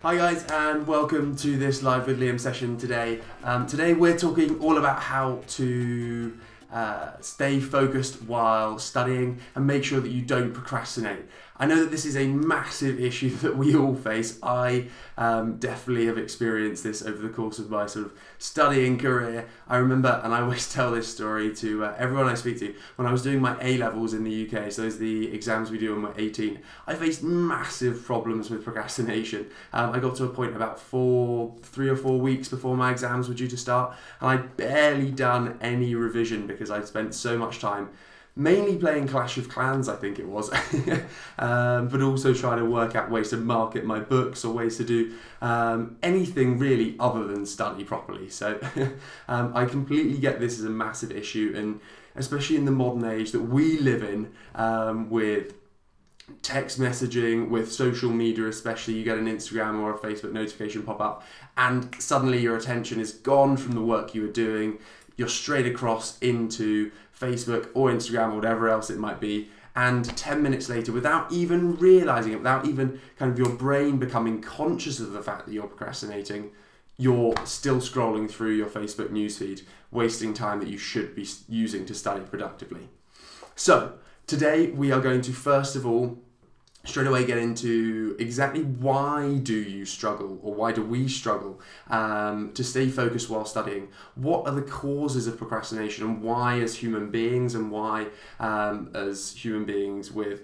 Hi guys, and welcome to this Live with Liam session today. Today we're talking all about how to stay focused while studying and make sure that you don't procrastinate. I know that this is a massive issue that we all face. I definitely have experienced this over the course of my sort of studying career. I remember, and I always tell this story to everyone I speak to, when I was doing my A-levels in the UK, so those are the exams we do when we're 18, I faced massive problems with procrastination. I got to a point about 3 or 4 weeks before my exams were due to start, and I'd barely done any revision because I'd spent so much time mainly playing Clash of Clans, I think it was, but also trying to work out ways to market my books or ways to do anything really other than study properly. So I completely get this as a massive issue, and especially in the modern age that we live in, with text messaging, with social media especially, you get an Instagram or a Facebook notification pop up and suddenly your attention is gone from the work you were doing. You're straight across into Facebook or Instagram or whatever else it might be, and 10 minutes later, without even realizing it, without even kind of your brain becoming conscious of the fact that you're procrastinating, you're still scrolling through your Facebook newsfeed, wasting time that you should be using to study productively. So today we are going to first of all straight away get into exactly why do you struggle, or why do we struggle to stay focused while studying. What are the causes of procrastination, and why as human beings, and why as human beings with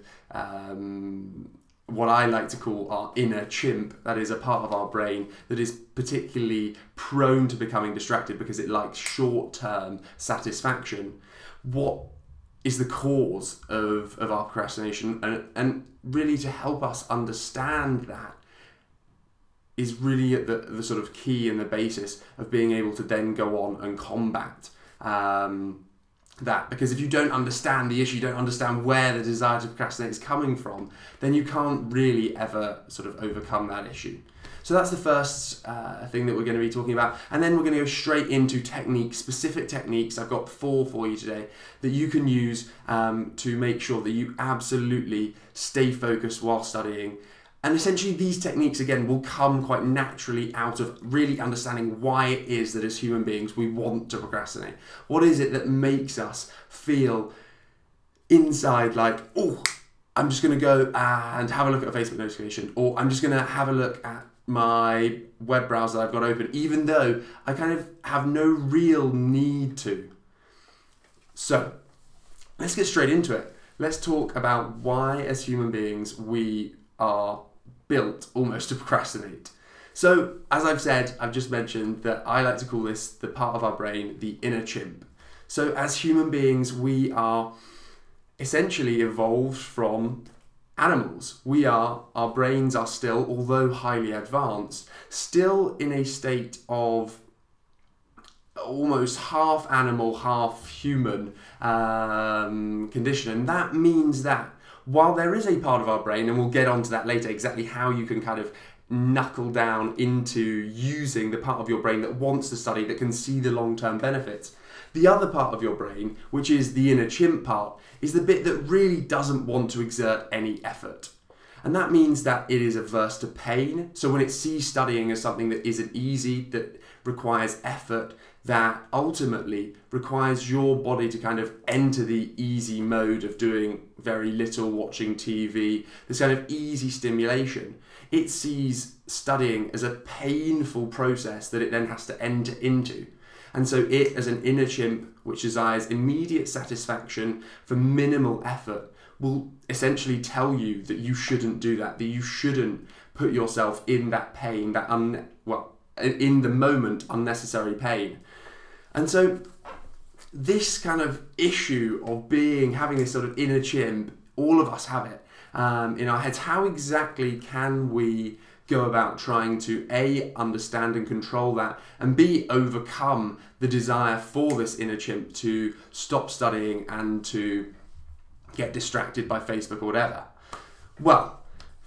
what I like to call our inner chimp, that is a part of our brain that is particularly prone to becoming distracted because it likes short-term satisfaction. What is the cause of our procrastination, and really to help us understand that is really at the sort of key and the basis of being able to then go on and combat that. Because if you don't understand the issue, you don't understand where the desire to procrastinate is coming from, then you can't really ever sort of overcome that issue. So that's the first thing that we're going to be talking about. And then we're going to go straight into techniques, specific techniques. I've got 4 for you today that you can use to make sure that you absolutely stay focused while studying. And essentially these techniques, again, will come quite naturally out of really understanding why it is that as human beings we want to procrastinate. What is it that makes us feel inside like, oh, I'm just going to go and have a look at a Facebook notification, or I'm just going to have a look at my web browser I've got open, even though I kind of have no real need to. So let's get straight into it. Let's talk about why as human beings we are built almost to procrastinate. So as I've said, I've just mentioned that I like to call this the part of our brain, the inner chimp. So as human beings we are essentially evolved from animals. Our brains are still, although highly advanced, still in a state of almost half animal, half human condition. And that means that while there is a part of our brain, and we'll get onto that later, exactly how you can kind of knuckle down into using the part of your brain that wants to study, that can see the long-term benefits. The other part of your brain, which is the inner chimp part, is the bit that really doesn't want to exert any effort. And that means that it is averse to pain. So when it sees studying as something that isn't easy, that requires effort, that ultimately requires your body to kind of enter the easy mode of doing very little, watching TV, this kind of easy stimulation, it sees studying as a painful process that it then has to enter into. And so it, as an inner chimp, which desires immediate satisfaction for minimal effort, will essentially tell you that you shouldn't do that, that you shouldn't put yourself in that pain, that in the moment, unnecessary pain. And so this kind of issue of having this sort of inner chimp, all of us have it in our heads. How exactly can we go about trying to A, understand and control that, and B, overcome the desire for this inner chimp to stop studying and to get distracted by Facebook or whatever? Well,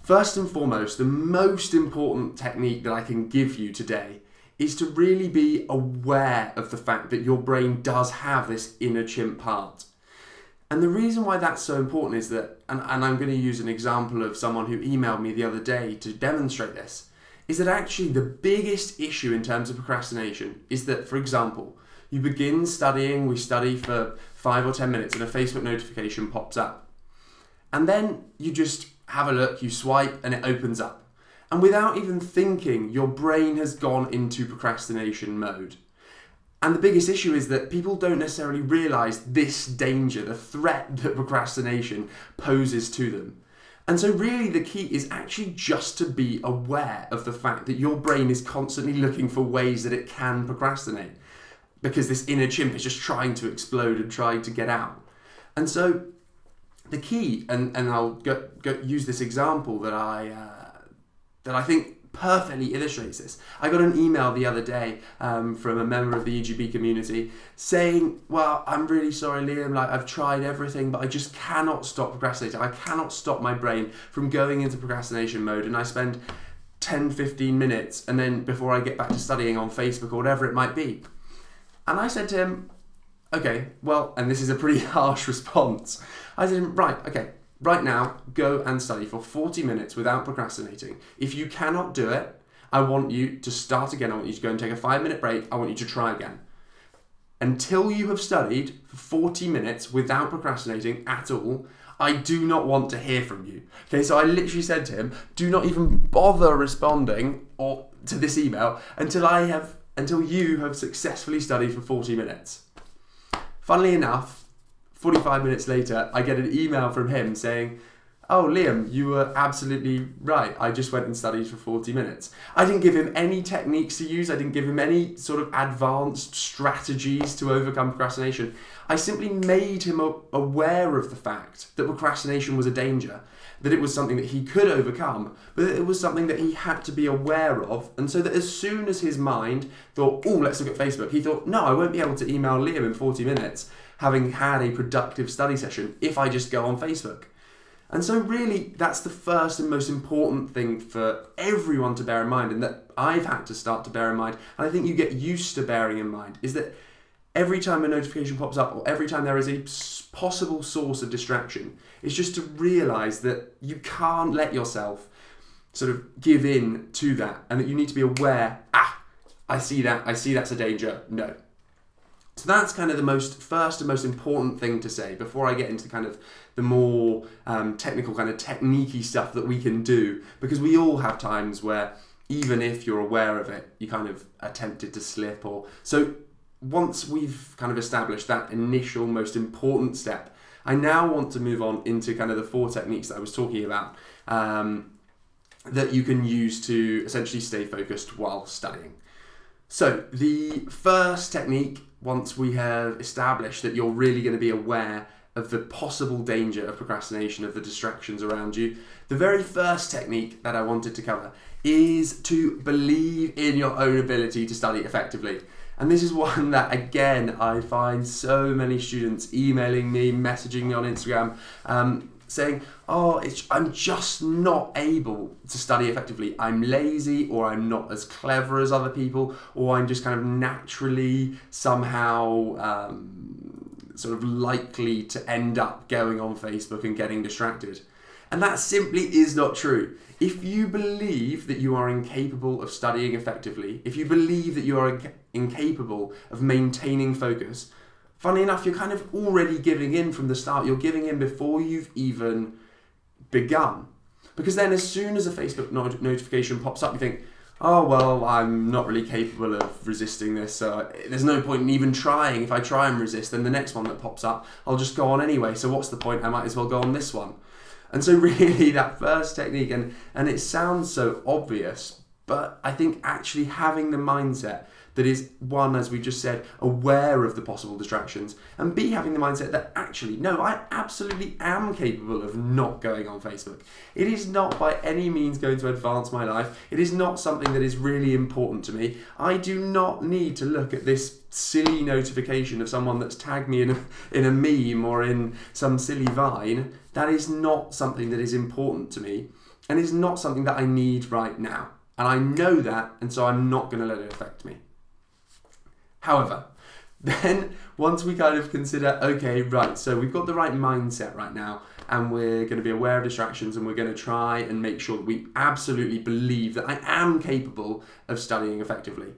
first and foremost, the most important technique that I can give you today is to really be aware of the fact that your brain does have this inner chimp part. And the reason why that's so important is that, and I'm going to use an example of someone who emailed me the other day to demonstrate this, is that actually the biggest issue in terms of procrastination is that, for example, you begin studying, we study for 5 or 10 minutes and a Facebook notification pops up. And then you just have a look, you swipe and it opens up. And without even thinking, your brain has gone into procrastination mode. And the biggest issue is that people don't necessarily realise this danger, the threat that procrastination poses to them. And so really the key is actually just to be aware of the fact that your brain is constantly looking for ways that it can procrastinate, because this inner chimp is just trying to explode and trying to get out. And so the key, and I'll go use this example that I think perfectly illustrates this. I got an email the other day from a member of the EGB community saying, well, I'm really sorry, Liam, like I've tried everything, but I just cannot stop procrastinating. I cannot stop my brain from going into procrastination mode, and I spend 10, 15 minutes and then before I get back to studying on Facebook or whatever it might be. And I said to him, okay, well, and this is a pretty harsh response. I said to him, right, okay, right now, go and study for 40 minutes without procrastinating. If you cannot do it, I want you to start again. I want you to go and take a 5-minute break. I want you to try again. Until you have studied for 40 minutes without procrastinating at all, I do not want to hear from you. Okay, so I literally said to him, do not even bother responding to this email until you have successfully studied for 40 minutes. Funnily enough, 45 minutes later, I get an email from him saying, oh, Liam, you were absolutely right. I just went and studied for 40 minutes. I didn't give him any techniques to use. I didn't give him any sort of advanced strategies to overcome procrastination. I simply made him aware of the fact that procrastination was a danger, that it was something that he could overcome, but that it was something that he had to be aware of. And so that as soon as his mind thought, oh, let's look at Facebook, he thought, no, I won't be able to email Liam in 40 minutes, having had a productive study session, if I just go on Facebook. And so really, that's the first and most important thing for everyone to bear in mind, and that I've had to start to bear in mind, and I think you get used to bearing in mind, is that every time a notification pops up, or every time there is a possible source of distraction, it's just to realise that you can't let yourself sort of give in to that, and that you need to be aware, I see that's a danger, no. So that's kind of the first and most important thing to say before I get into kind of the more technical kind of technique-y stuff that we can do, because we all have times where even if you're aware of it, you kind of are tempted to slip. So once we've kind of established that initial most important step, I now want to move on into kind of the 4 techniques that I was talking about that you can use to essentially stay focused while studying. So the first technique, once we have established that you're really going to be aware of the possible danger of procrastination, of the distractions around you, the very first technique that I wanted to cover is to believe in your own ability to study effectively. And this is one that, again, I find so many students emailing me, messaging me on Instagram, saying, oh, I'm just not able to study effectively. I'm lazy, or I'm not as clever as other people, or I'm just kind of naturally somehow sort of likely to end up going on Facebook and getting distracted. And that simply is not true. If you believe that you are incapable of studying effectively, if you believe that you are incapable of maintaining focus, funnily enough, you're kind of already giving in from the start. You're giving in before you've even begun. Because then as soon as a Facebook notification pops up, you think, oh, well, I'm not really capable of resisting this, so there's no point in even trying. If I try and resist, then the next one that pops up, I'll just go on anyway. So what's the point? I might as well go on this one. And so really that first technique, and it sounds so obvious, but I think actually having the mindset that is, one, as we just said, aware of the possible distractions, and B, having the mindset that actually, no, I absolutely am capable of not going on Facebook. It is not by any means going to advance my life. It is not something that is really important to me. I do not need to look at this silly notification of someone that's tagged me in a meme or in some silly Vine. That is not something that is important to me, and is not something that I need right now. And I know that, and so I'm not going to let it affect me. However, then once we kind of consider, okay, right, so we've got the right mindset right now, and we're going to be aware of distractions, and we're going to try and make sure that we absolutely believe that I am capable of studying effectively.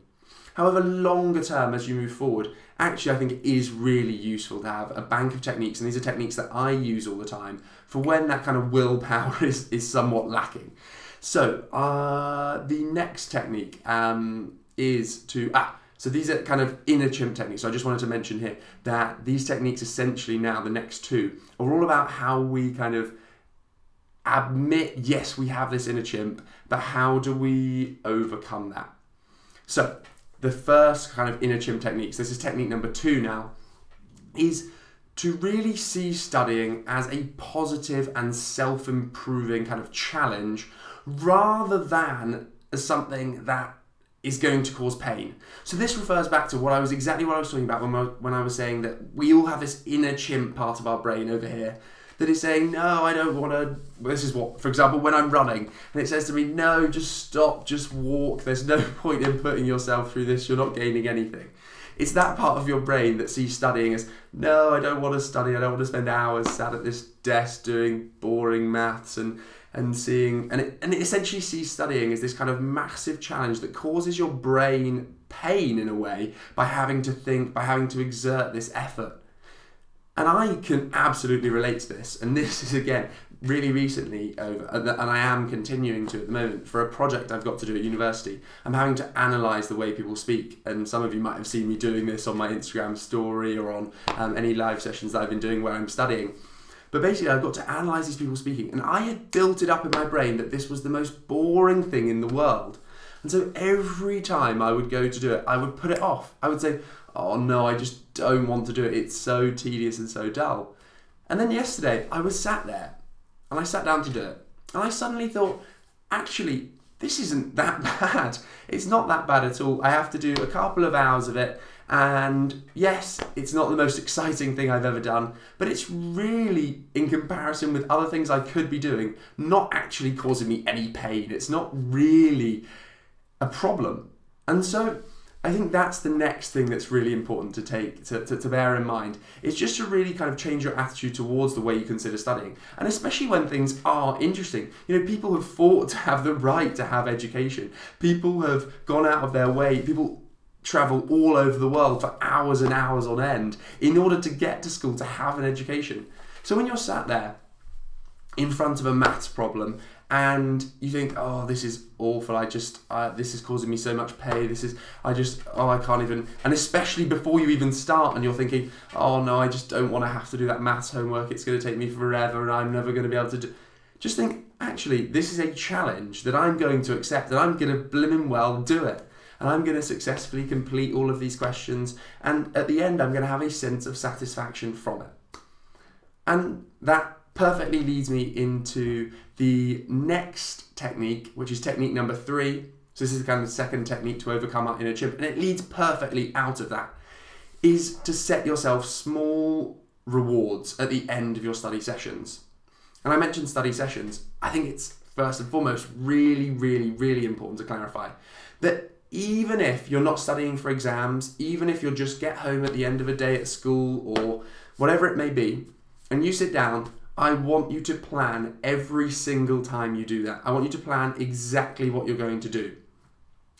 However, longer term, as you move forward, actually I think it is really useful to have a bank of techniques, and these are techniques that I use all the time for when that kind of willpower is somewhat lacking. So the next technique is to, so these are kind of inner chimp techniques. So I just wanted to mention here that these techniques essentially now, the next two, are all about how we kind of admit, yes, we have this inner chimp, but how do we overcome that? So the first kind of inner chimp techniques, this is technique number 2 now, is to really see studying as a positive and self-improving kind of challenge rather than as something that is going to cause pain. So this refers back to exactly what I was talking about when I was saying that we all have this inner chimp part of our brain over here that is saying, no, I don't want to, this is what, for example, when I'm running, and it says to me, no, just stop, just walk, there's no point in putting yourself through this, you're not gaining anything. It's that part of your brain that sees studying as, no, I don't want to study, I don't want to spend hours sat at this desk doing boring maths and seeing, and it essentially sees studying as this kind of massive challenge that causes your brain pain in a way by having to think, by having to exert this effort. And I can absolutely relate to this, and this is again really recently over, and I am continuing to at the moment for a project I've got to do at university. I'm having to analyse the way people speak, and some of you might have seen me doing this on my Instagram story or on any live sessions that I've been doing where I'm studying. But basically I've got to analyse these people speaking, and I had built it up in my brain that this was the most boring thing in the world. And so every time I would go to do it, I would put it off. I would say, oh no, I just don't want to do it. It's so tedious and so dull. And then yesterday I was sat there and I sat down to do it. And I suddenly thought, actually, this isn't that bad. It's not that bad at all. I have to do a couple of hours of it. And yes, it's not the most exciting thing I've ever done, but it's really, in comparison with other things I could be doing, not actually causing me any pain. It's not really a problem. And so I think that's the next thing that's really important to take, to bear in mind. It's just to really kind of change your attitude towards the way you consider studying. And especially when things are interesting. You know, people have fought to have the right to have education. People have gone out of their way. People travel all over the world for hours and hours on end in order to get to school to have an education. So when you're sat there in front of a maths problem and you think, oh, this is awful, this is causing me so much pain, I can't even, and especially before you even start and you're thinking, oh no, I just don't want to have to do that maths homework, it's going to take me forever and I'm never going to be able to do, just think, actually, this is a challenge that I'm going to accept and I'm going to blimmin' well do it. And I'm going to successfully complete all of these questions, and at the end I'm going to have a sense of satisfaction from it. And that perfectly leads me into the next technique, which is technique number 3. So this is the kind of second technique to overcome our inner chimp, and it leads perfectly out of that, is to set yourself small rewards at the end of your study sessions. And I mentioned study sessions. I think it's first and foremost really, really, really important to clarify that even if you're not studying for exams, even if you'll just get home at the end of a day at school or whatever it may be, and you sit down, I want you to plan every single time you do that. I want you to plan exactly what you're going to do.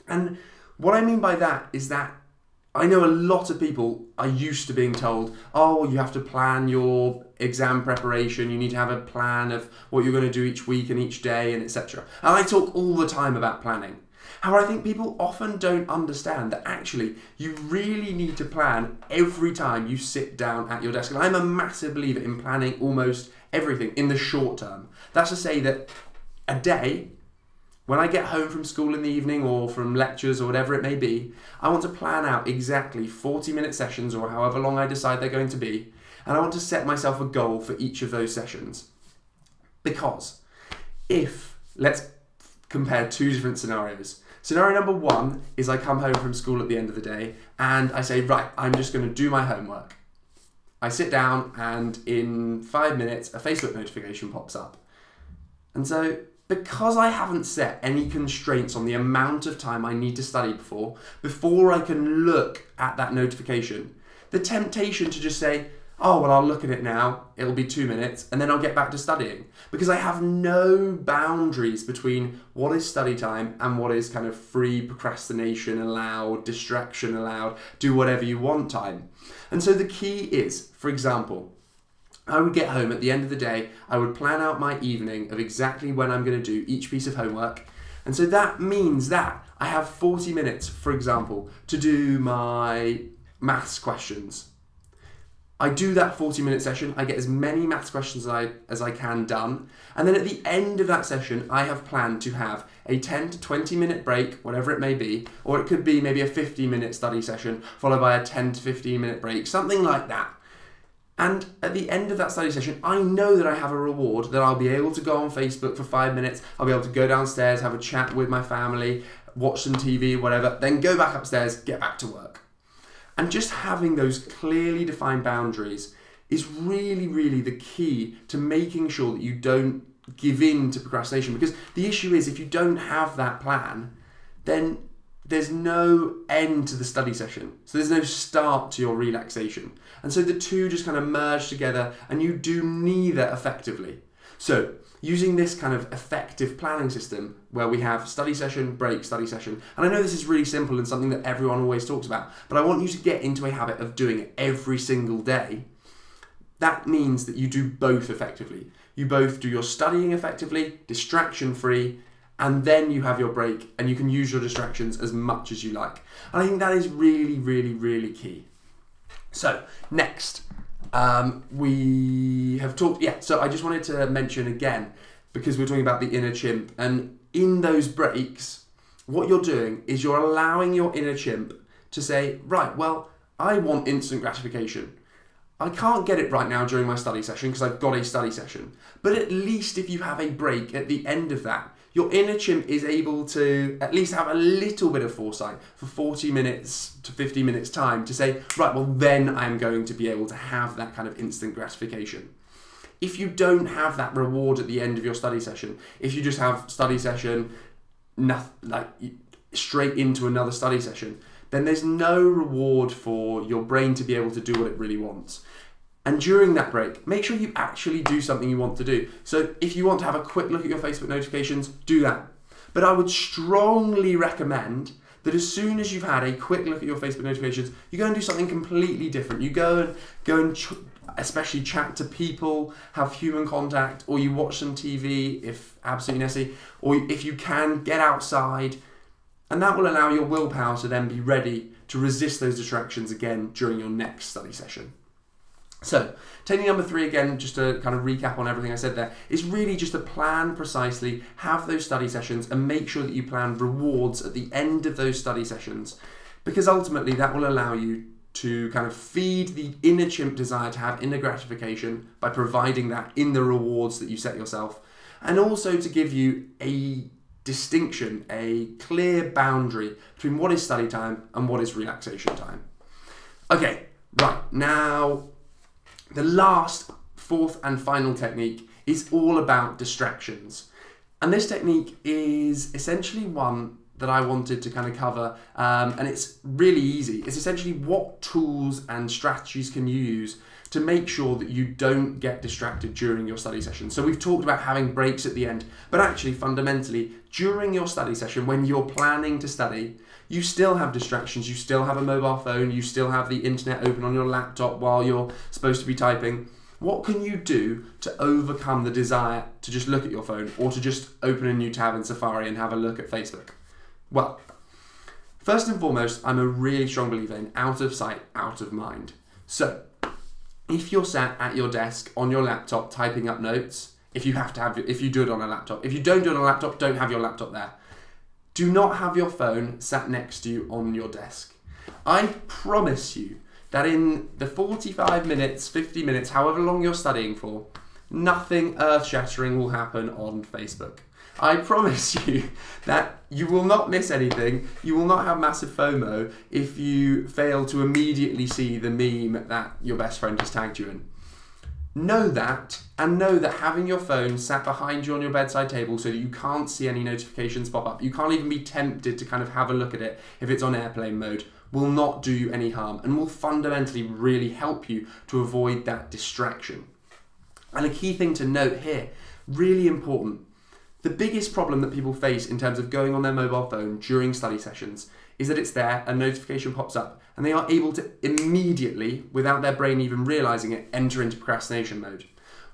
And what I mean by that is that I know a lot of people are used to being told, oh, you have to plan your exam preparation, you need to have a plan of what you're going to do each week and each day, and etc. And I talk all the time about planning. However, I think people often don't understand that actually you really need to plan every time you sit down at your desk. And I'm a massive believer in planning almost everything in the short term. That's to say that a day, when I get home from school in the evening or from lectures or whatever it may be, I want to plan out exactly 40-minute sessions or however long I decide they're going to be. And I want to set myself a goal for each of those sessions. Because let's compare 2 different scenarios. Scenario number 1 is I come home from school at the end of the day and I say, right, I'm just going to do my homework. I sit down and in 5 minutes a Facebook notification pops up. And so because I haven't set any constraints on the amount of time I need to study before I can look at that notification, the temptation to just say, oh, well, I'll look at it now, it'll be 2 minutes, and then I'll get back to studying. Because I have no boundaries between what is study time and what is kind of free procrastination allowed, distraction allowed, do whatever you want time. And so the key is, for example, I would get home at the end of the day, I would plan out my evening of exactly when I'm going to do each piece of homework. And so that means that I have 40 minutes, for example, to do my maths questions. I do that 40-minute session, I get as many maths questions as I can done, and then at the end of that session, I have planned to have a 10 to 20 minute break, whatever it may be, or it could be maybe a 50-minute study session, followed by a 10 to 15 minute break, something like that. And at the end of that study session, I know that I have a reward, that I'll be able to go on Facebook for 5 minutes, I'll be able to go downstairs, have a chat with my family, watch some TV, whatever, then go back upstairs, get back to work. And just having those clearly defined boundaries is really, really the key to making sure that you don't give in to procrastination. Because the issue is, if you don't have that plan, then there's no end to the study session. So there's no start to your relaxation. And so the two just kind of merge together, and you do neither effectively. So using this kind of effective planning system where we have study session, break, study session, and I know this is really simple and something that everyone always talks about, but I want you to get into a habit of doing it every single day. That means that you do both effectively. You both do your studying effectively, distraction-free, and then you have your break and you can use your distractions as much as you like. And I think that is really, really, really key. So next, we have talked, so I just wanted to mention again, because we're talking about the inner chimp, and in those breaks, what you're doing is you're allowing your inner chimp to say, right, well, I want instant gratification. I can't get it right now during my study session because I've got a study session. But at least if you have a break at the end of that, your inner chimp is able to at least have a little bit of foresight for 40 minutes to 50 minutes time to say, right, well, then I'm going to be able to have that kind of instant gratification. If you don't have that reward at the end of your study session, if you just have study session, straight into another study session, then there's no reward for your brain to be able to do what it really wants. And during that break, make sure you actually do something you want to do. So if you want to have a quick look at your Facebook notifications, do that. But I would strongly recommend that as soon as you've had a quick look at your Facebook notifications, you go and do something completely different. You go and especially chat to people, have human contact, or you watch some TV if absolutely necessary, or if you can, get outside. And that will allow your willpower to then be ready to resist those distractions again during your next study session. So, technique number 3 again, just to kind of recap on everything I said there, is really just to plan precisely, have those study sessions, and make sure that you plan rewards at the end of those study sessions, because ultimately that will allow you to kind of feed the inner chimp desire to have inner gratification by providing that in the rewards that you set yourself, and also to give you a distinction, a clear boundary between what is study time and what is relaxation time. Okay, right, now the last, 4th and final technique is all about distractions. And this technique is essentially one that I wanted to kind of cover, and it's really easy. It's essentially what tools and strategies can you use to make sure that you don't get distracted during your study session. So we've talked about having breaks at the end, but actually fundamentally, during your study session, when you're planning to study, you still have distractions, you still have a mobile phone, you still have the internet open on your laptop while you're supposed to be typing. What can you do to overcome the desire to just look at your phone or to just open a new tab in Safari and have a look at Facebook? Well, first and foremost, I'm a really strong believer in out of sight, out of mind. So, if you're sat at your desk on your laptop typing up notes, if you do it on a laptop, if you don't do it on a laptop, don't have your laptop there. Do not have your phone sat next to you on your desk. I promise you that in the 45 minutes, 50 minutes, however long you're studying for, nothing earth-shattering will happen on Facebook. I promise you that you will not miss anything, you will not have massive FOMO if you fail to immediately see the meme that your best friend just tagged you in. know that, and know that having your phone sat behind you on your bedside table so that you can't see any notifications pop up, you can't even be tempted to kind of have a look at it if it's on airplane mode, will not do you any harm and will fundamentally really help you to avoid that distraction. And a key thing to note here, really important, the biggest problem that people face in terms of going on their mobile phone during study sessions is that it's there, a notification pops up, and they are able to immediately, without their brain even realizing it, enter into procrastination mode.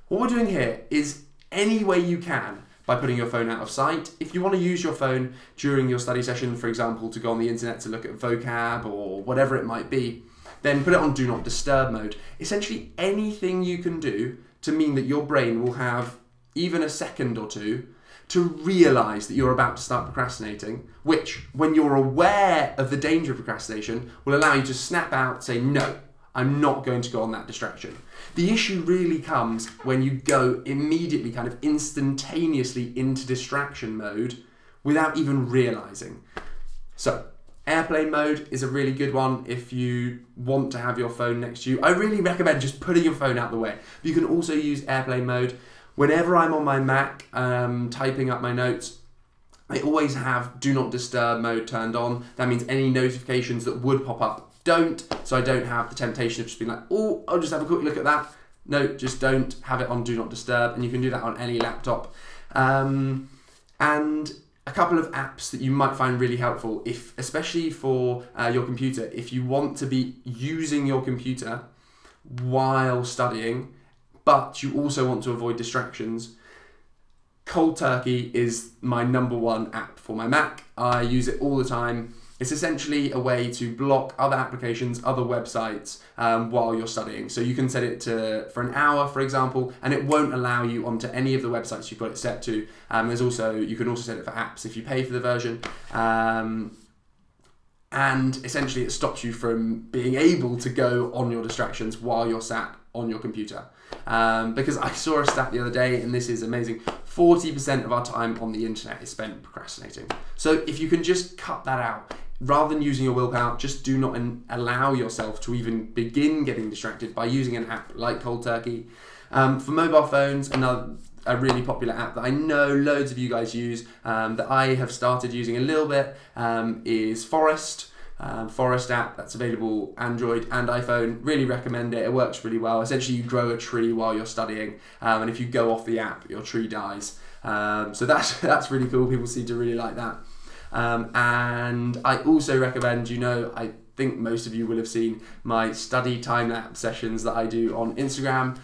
What we're doing here is any way you can by putting your phone out of sight. If you want to use your phone during your study session, for example, to go on the internet to look at vocab or whatever it might be, then put it on do not disturb mode. Essentially anything you can do to mean that your brain will have even a second or two to realize that you're about to start procrastinating, which, when you're aware of the danger of procrastination, will allow you to snap out, say, no, I'm not going to go on that distraction. The issue really comes when you go immediately, kind of instantaneously into distraction mode without even realizing. So, airplane mode is a really good one if you want to have your phone next to you. I really recommend just putting your phone out the way. But you can also use airplane mode. Whenever I'm on my Mac typing up my notes, I always have do not disturb mode turned on. That means any notifications that would pop up don't, so I don't have the temptation of just being like, oh, I'll just have a quick look at that. No, just don't have it on do not disturb, and you can do that on any laptop. And a couple of apps that you might find really helpful, especially for your computer, if you want to be using your computer while studying, but you also want to avoid distractions. Cold Turkey is my #1 app for my Mac. I use it all the time. It's essentially a way to block other applications, other websites while you're studying. So you can set it to for an hour, for example, and it won't allow you onto any of the websites you've got it set to. You can also set it for apps if you pay for the version. And essentially it stops you from being able to go on your distractions while you're sat on your computer. Because I saw a stat the other day, and this is amazing, 40% of our time on the internet is spent procrastinating. So if you can just cut that out, rather than using your willpower, just do not allow yourself to even begin getting distracted by using an app like Cold Turkey. For mobile phones, a really popular app that I know loads of you guys use, that I have started using a little bit, is Forest. Forest app that's available Android and iPhone. Really recommend it. It works really well. Essentially, you grow a tree while you're studying, and if you go off the app, your tree dies. So that's really cool. People seem to really like that. And I also recommend, I think most of you will have seen my study time-lapse sessions that I do on Instagram,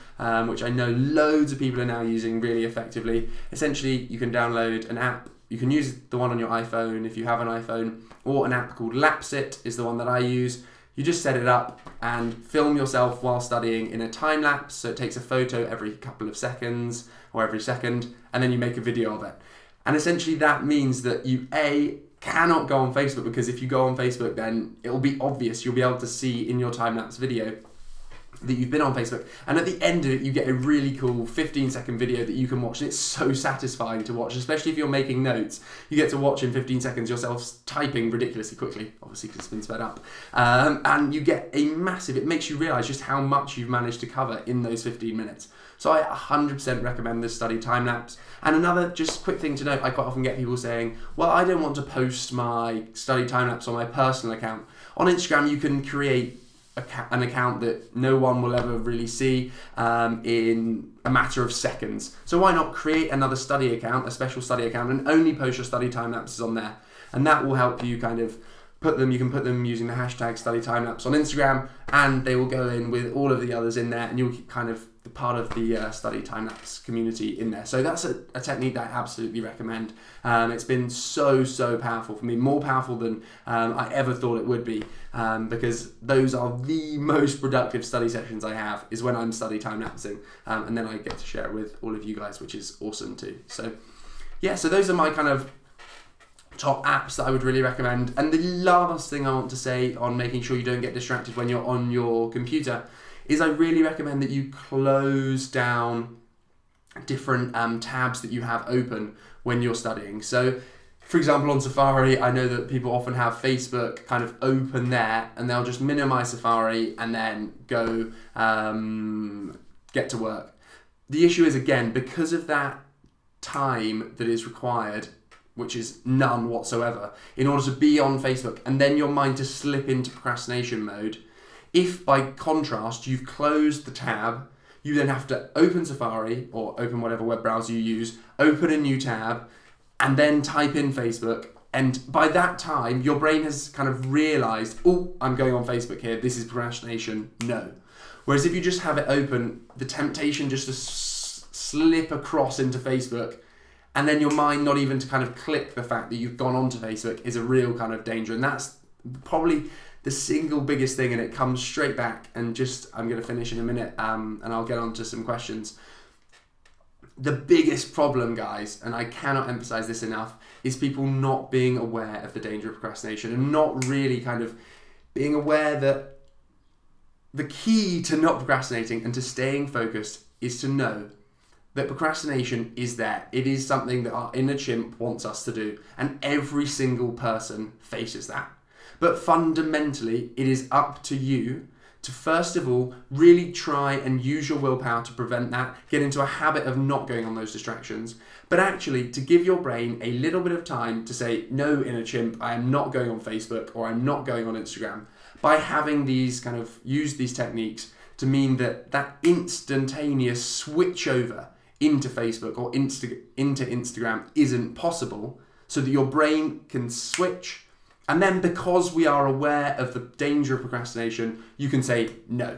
which I know loads of people are now using really effectively. Essentially, you can download an app. You can use the one on your iPhone if you have an iPhone, or an app called Lapsit is the one that I use. You just set it up and film yourself while studying in a time lapse. So it takes a photo every couple of seconds or every second, and then you make a video of it. And essentially that means that you cannot go on Facebook, because if you go on Facebook, then it will be obvious. You'll be able to see in your time lapse video that you've been on Facebook, and at the end of it you get a really cool 15-second video that you can watch, and it's so satisfying to watch, especially if you're making notes. You get to watch in 15 seconds yourself typing ridiculously quickly, obviously because it's been sped up, and you get it makes you realise just how much you've managed to cover in those 15 minutes. So I 100% recommend this study time lapse. And another just quick thing to note, I quite often get people saying, well, I don't want to post my study time lapse on my personal account. On Instagram you can create an account that no one will ever really see in a matter of seconds. So why not create another study account, a special study account, and only post your study time lapses on there? And that will help you kind of you can put them using the hashtag study time lapse on Instagram, and they will go in with all of the others in there, and you'll keep kind of the part of the study time lapse community in there. So that's a technique that I absolutely recommend. It's been so powerful for me, more powerful than I ever thought it would be, because those are the most productive study sessions I have, is when I'm study time lapsing, and then I get to share it with all of you guys, which is awesome too. So yeah, so those are my kind of top apps that I would really recommend. And the last thing I want to say on making sure you don't get distracted when you're on your computer is I really recommend that you close down different tabs that you have open when you're studying. So for example, on Safari, I know that people often have Facebook kind of open there, and they'll just minimize Safari and then go get to work. The issue is, again, because of that time that is required, which is none whatsoever, in order to be on Facebook and then your mind to slip into procrastination mode. If by contrast you've closed the tab, you then have to open Safari or open whatever web browser you use, open a new tab, and then type in Facebook. And by that time, your brain has kind of realized, oh, I'm going on Facebook here. This is procrastination. No. Whereas if you just have it open, the temptation just to slip across into Facebook, and then your mind not even to kind of click the fact that you've gone onto Facebook, is a real kind of danger. And that's probably the single biggest thing, and it comes straight back, and just, I'm going to finish in a minute, and I'll get on to some questions. The biggest problem, guys, and I cannot emphasize this enough, is people not being aware of the danger of procrastination and not really kind of being aware that the key to not procrastinating and to staying focused is to know that procrastination is there. It is something that our inner chimp wants us to do, and every single person faces that. But fundamentally, it is up to you to, first of all, really try and use your willpower to prevent that, get into a habit of not going on those distractions, but actually to give your brain a little bit of time to say, no, inner chimp, I am not going on Facebook or I'm not going on Instagram, by having these kind of, use these techniques to mean that that instantaneous switch over into Facebook or into Instagram isn't possible, so that your brain can switch. And then because we are aware of the danger of procrastination, you can say no.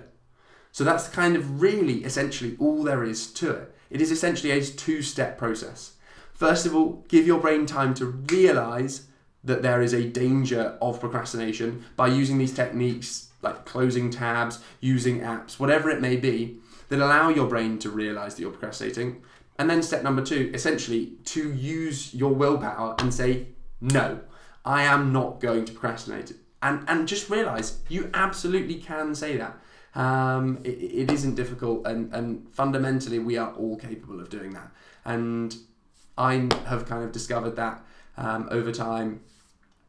So that's kind of really essentially all there is to it. It is essentially a two-step process. First of all, give your brain time to realize that there is a danger of procrastination by using these techniques like closing tabs, using apps, whatever it may be, that allow your brain to realize that you're procrastinating. And then step number two, essentially to use your willpower and say, no, I am not going to procrastinate. And just realize you absolutely can say that. It isn't difficult, and fundamentally we are all capable of doing that. And I have kind of discovered that over time,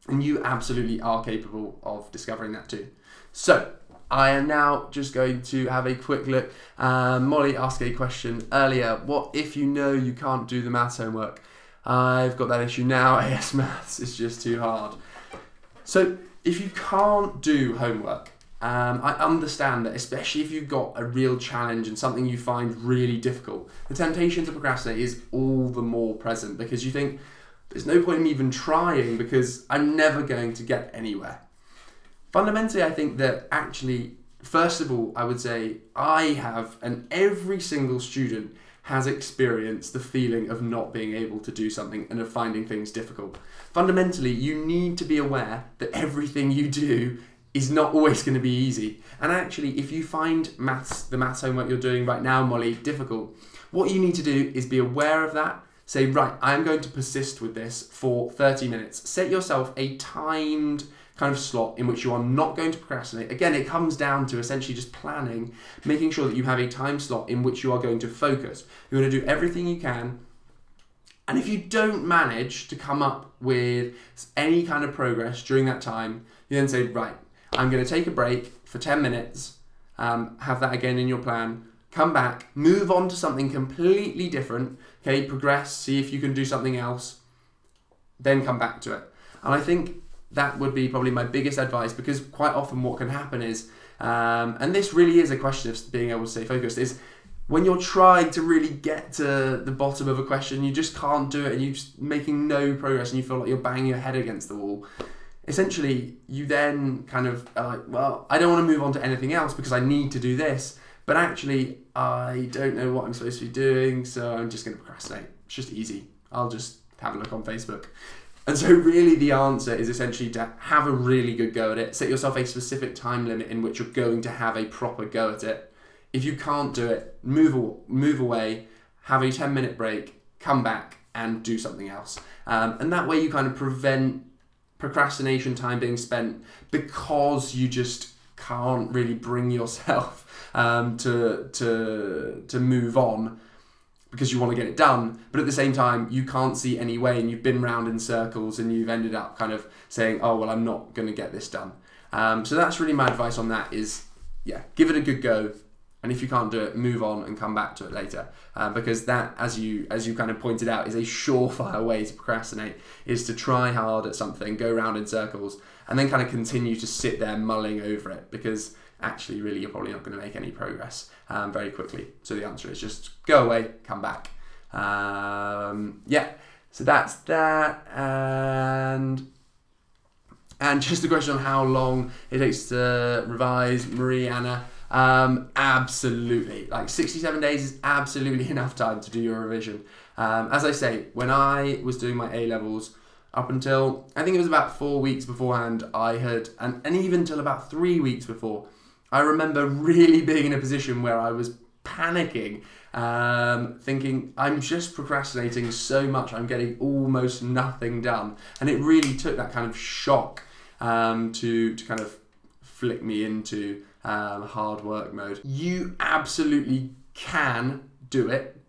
and you absolutely are capable of discovering that too. So I am now just going to have a quick look. Molly asked a question earlier. What if you know you can't do the maths homework? I've got that issue now. AS Maths is just too hard. So if you can't do homework, I understand that, especially if you've got a real challenge and something you find really difficult, the temptation to procrastinate is all the more present, because you think, there's no point in me even trying because I'm never going to get anywhere. Fundamentally, I think that actually, first of all, I would say I have, and every single student has experienced the feeling of not being able to do something and of finding things difficult. Fundamentally, you need to be aware that everything you do is not always going to be easy. And actually, if you find the maths homework you're doing right now, Molly, difficult, what you need to do is be aware of that. Say, right, I'm going to persist with this for 30 minutes. Set yourself a timed kind of slot in which you are not going to procrastinate. Again, it comes down to essentially just planning, making sure that you have a time slot in which you are going to focus. You're going to do everything you can. And if you don't manage to come up with any kind of progress during that time, you then say, right, I'm going to take a break for 10 minutes, have that again in your plan, come back, move on to something completely different, okay, progress, see if you can do something else, then come back to it. And I think that would be probably my biggest advice, because quite often what can happen is, and this really is a question of being able to stay focused, is when you're trying to really get to the bottom of a question, you just can't do it and you're just making no progress and you feel like you're banging your head against the wall. Essentially, you then kind of are like, well, I don't want to move on to anything else because I need to do this, but actually I don't know what I'm supposed to be doing, so I'm just going to procrastinate. It's just easy. I'll just have a look on Facebook. And so really the answer is essentially to have a really good go at it. Set yourself a specific time limit in which you're going to have a proper go at it. If you can't do it, move away, have a 10-minute break, come back and do something else. And that way you kind of prevent procrastination time being spent because you just can't really bring yourself to move on, because you want to get it done, but at the same time you can't see any way and you've been round in circles and you've ended up kind of saying, oh well, I'm not going to get this done. So that's really my advice on that is, yeah, give it a good go And if you can't do it, move on and come back to it later. Because that, as you kind of pointed out, is a surefire way to procrastinate, is to try hard at something, go round in circles, and then kind of continue to sit there mulling over it, because actually really you're probably not going to make any progress very quickly. So the answer is just go away, come back. Yeah, so that's that. And just a question on how long it takes to revise, Marie Anna. Absolutely, like 67 days is absolutely enough time to do your revision. As I say, when I was doing my A-levels, up until, I think it was about 4 weeks beforehand, I had, and even till about 3 weeks before, I remember really being in a position where I was panicking, thinking, I'm just procrastinating so much, I'm getting almost nothing done. And it really took that kind of shock to kind of flick me into hard work mode. You absolutely can do it,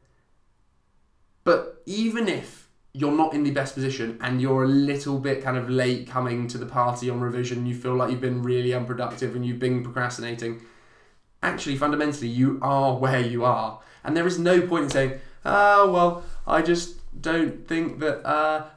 but even if you're not in the best position and you're a little bit kind of late coming to the party on revision, you feel like you've been really unproductive and you've been procrastinating, actually fundamentally you are where you are, and there is no point in saying, oh well, I just don't think that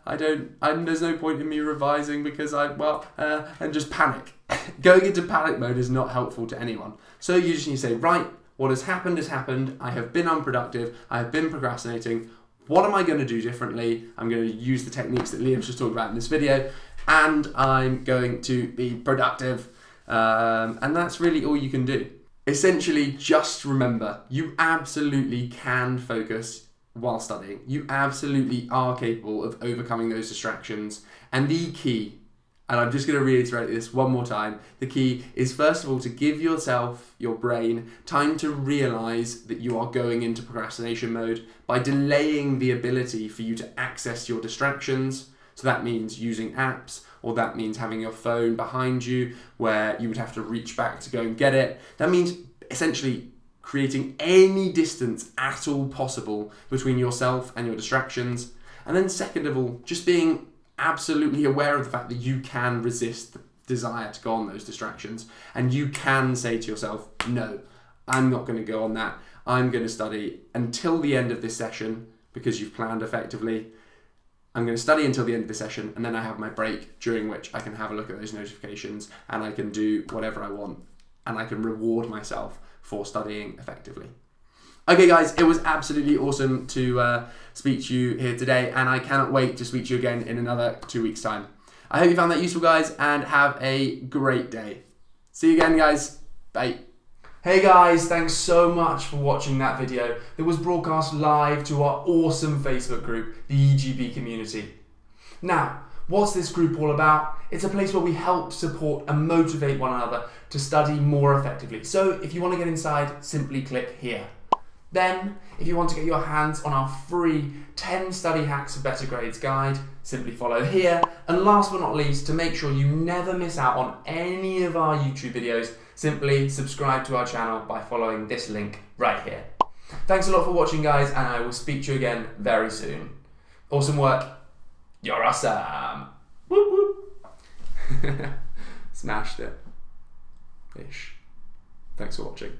there's no point in me revising because and just panic. Going into panic mode is not helpful to anyone. So you just need to say, right, what has happened, I have been unproductive, I have been procrastinating, what am I going to do differently? I'm going to use the techniques that Liam's just talked about in this video, and I'm going to be productive. And that's really all you can do. Essentially, just remember, you absolutely can focus while studying. You absolutely are capable of overcoming those distractions. And the key, and I'm just going to reiterate this one more time, the key is first of all to give yourself, your brain, time to realise that you are going into procrastination mode by delaying the ability for you to access your distractions. So that means using apps, or that means having your phone behind you where you would have to reach back to go and get it. That means essentially creating any distance at all possible between yourself and your distractions. And then second of all, just being absolutely aware of the fact that you can resist the desire to go on those distractions, and you can say to yourself, no, I'm not going to go on that. I'm going to study until the end of this session because you've planned effectively. I'm going to study until the end of the session, and then I have my break during which I can have a look at those notifications and I can do whatever I want, and I can reward myself for studying effectively. Okay guys, it was absolutely awesome to speak to you here today, and I cannot wait to speak to you again in another 2 weeks' time. I hope you found that useful, guys, and have a great day. See you again, guys. Bye. Hey guys, thanks so much for watching that video that was broadcast live to our awesome Facebook group, the EGB community. Now, what's this group all about? It's a place where we help, support and motivate one another to study more effectively. So if you want to get inside, simply click here. Then, if you want to get your hands on our free 10 study hacks for better grades guide, simply follow here. And last but not least, to make sure you never miss out on any of our YouTube videos, simply subscribe to our channel by following this link right here. Thanks a lot for watching, guys, and I will speak to you again very soon. Awesome work. You're awesome. Whoop whoop. Smashed it. Ish. Thanks for watching.